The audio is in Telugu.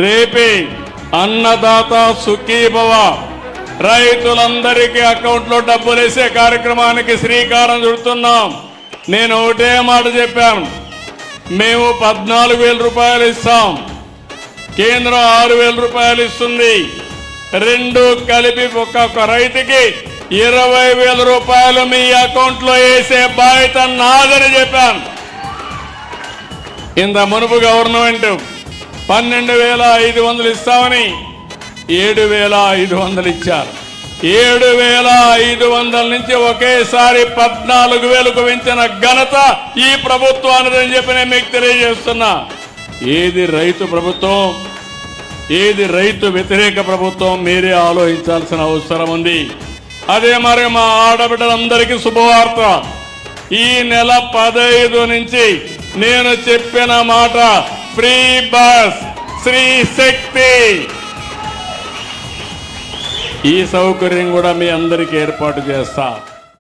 రేపే అన్నదాత సుఖీభవ రైతులందరికీ అకౌంట్లో డబ్బులు వేసే కార్యక్రమానికి శ్రీకారం చుడుతున్నాం. నేను ఒకటే మాట చెప్పాను, మేము 14,000 రూపాయలు ఇస్తాం, కేంద్రం 6,000 రూపాయలు ఇస్తుంది. రెండు కలిపి ఒక్కొక్క రైతుకి 20,000 రూపాయలు మీ అకౌంట్లో వేసే బాధ్యత నాదని చెప్పాను. ఇంత మునుపు గవర్నమెంట్ 12,500 ఇస్తామని 7,500 ఇచ్చారు. 7,500 నుంచి ఒకేసారి 14,000కు పెంచిన ఘనత ఈ ప్రభుత్వానిదని చెప్పి నేను మీకు తెలియజేస్తున్నా. ఏది రైతు ప్రభుత్వం, ఏది రైతు వ్యతిరేక ప్రభుత్వం మీరే ఆలోచించాల్సిన అవసరం ఉంది. అదే మరి మా ఆడబిడ్డలందరికీ శుభవార్త. ఈ నెల 15 నుంచి నేను చెప్పిన మాట ఫ్రీ బస్, శ్రీ శక్తి, ఈ సౌకర్యం కూడా మీ అందరికీ ఏర్పాటు చేస్తా.